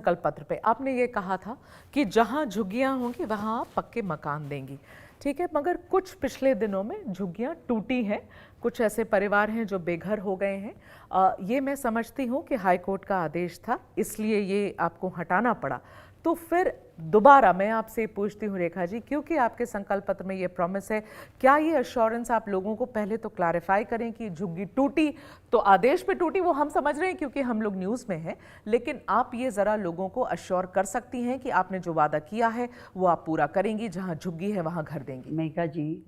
संकल्प पत्र पे आपने ये कहा था कि जहां झुग्गियां होंगी वहां आप पक्के मकान देंगी, ठीक है, मगर कुछ पिछले दिनों में झुग्गियां टूटी हैं, कुछ ऐसे परिवार हैं जो बेघर हो गए हैं। ये मैं समझती हूँ कि हाई कोर्ट का आदेश था, इसलिए ये आपको हटाना पड़ा। तो फिर दोबारा मैं आपसे पूछती हूँ रेखा जी, क्योंकि आपके संकल्प पत्र में ये प्रॉमिस है, क्या ये अश्योरेंस आप लोगों को पहले तो क्लैरिफाई करें कि झुग्गी टूटी तो आदेश पे टूटी, वो हम समझ रहे हैं क्योंकि हम लोग न्यूज़ में हैं, लेकिन आप ये ज़रा लोगों को अश्योर कर सकती हैं कि आपने जो वादा किया है वो आप पूरा करेंगी, जहाँ झुग्गी है वहाँ घर देंगी। मेघा जी,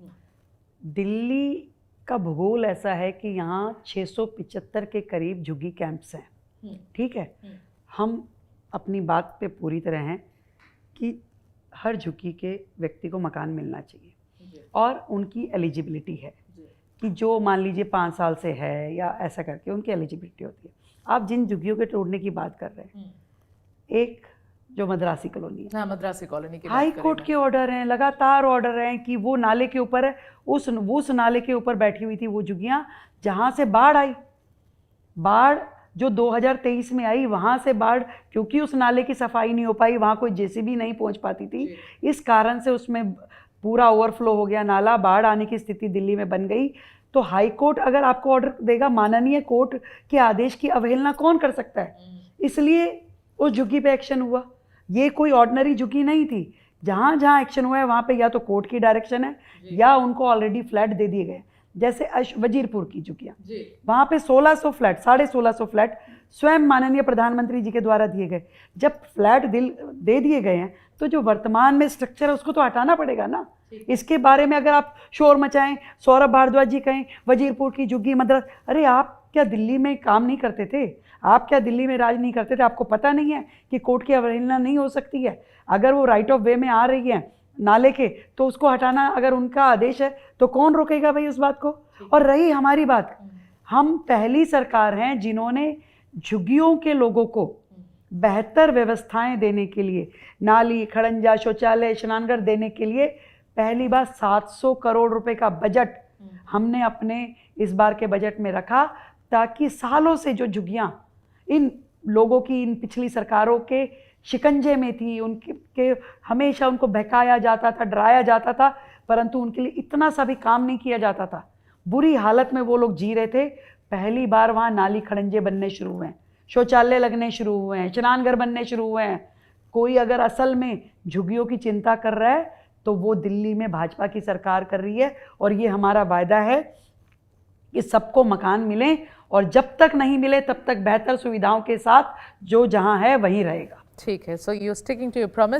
दिल्ली का भूगोल ऐसा है कि यहाँ 675 के करीब झुग्गी कैंप्स हैं, ठीक है। हम अपनी बात पे पूरी तरह हैं कि हर झुग्गी के व्यक्ति को मकान मिलना चाहिए और उनकी एलिजिबिलिटी है कि जो मान लीजिए 5 साल से है या ऐसा करके उनकी एलिजिबिलिटी होती है। आप जिन झुग्गियों के तोड़ने की बात कर रहे हैं, एक जो मद्रासी कॉलोनी है, हाँ, मद्रासी कॉलोनी की हाई कोर्ट के ऑर्डर हैं, लगातार ऑर्डर हैं कि वो नाले के ऊपर है, उस नाले के ऊपर बैठी हुई थी वो झुग्गियाँ जहाँ से बाढ़ आई। बाढ़ जो 2023 में आई, वहाँ से बाढ़, क्योंकि उस नाले की सफाई नहीं हो पाई, वहाँ कोई जेसीबी नहीं पहुँच पाती थी, इस कारण से उसमें पूरा ओवरफ्लो हो गया नाला, बाढ़ आने की स्थिति दिल्ली में बन गई। तो हाई कोर्ट अगर आपको ऑर्डर देगा, माननीय कोर्ट के आदेश की अवहेलना कौन कर सकता है? इसलिए उस झुग्गी पे एक्शन हुआ। ये कोई ऑर्डिनरी झुग्गी नहीं थी। जहाँ जहाँ एक्शन हुआ है वहाँ पे या तो कोर्ट की डायरेक्शन है या उनको ऑलरेडी फ्लैट दे दिए गए। जैसे वजीरपुर की झुग्गियाँ, वहाँ पे 1600 फ्लैट, 1650 फ्लैट स्वयं माननीय प्रधानमंत्री जी के द्वारा दिए गए। जब फ्लैट दे दिए गए हैं तो जो वर्तमान में स्ट्रक्चर है उसको तो हटाना पड़ेगा ना। इसके बारे में अगर आप शोर मचाएं, सौरभ भारद्वाज जी कहें वजीरपुर की झुग्गी मद्रास, अरे आप क्या दिल्ली में काम नहीं करते थे? आप क्या दिल्ली में राज नहीं करते थे? आपको पता नहीं है कि कोर्ट की अवहेलना नहीं हो सकती है? अगर वो राइट ऑफ वे में आ रही है नाले के, तो उसको हटाना अगर उनका आदेश है तो कौन रोकेगा भाई उस बात को? और रही हमारी बात, हम पहली सरकार हैं जिन्होंने झुग्गियों के लोगों को बेहतर व्यवस्थाएं देने के लिए, नाली, खड़ंजा, शौचालय, स्नानघर देने के लिए पहली बार 700 करोड़ रुपए का बजट हमने अपने इस बार के बजट में रखा, ताकि सालों से जो झुग्गियाँ इन लोगों की, इन पिछली सरकारों के शिकंजे में थी, उनके हमेशा उनको बहकाया जाता था, डराया जाता था, परंतु उनके लिए इतना सा भी काम नहीं किया जाता था। बुरी हालत में वो लोग जी रहे थे। पहली बार वहाँ नाली खड़ंजे बनने शुरू हुए हैं, शौचालय लगने शुरू हुए हैं, स्नानघर बनने शुरू हुए हैं। कोई अगर असल में झुग्गियों की चिंता कर रहा है तो वो दिल्ली में भाजपा की सरकार कर रही है। और ये हमारा वायदा है कि सबको मकान मिले, और जब तक नहीं मिले तब तक बेहतर सुविधाओं के साथ जो जहां है वहीं रहेगा। ठीक है, so you sticking to your promise.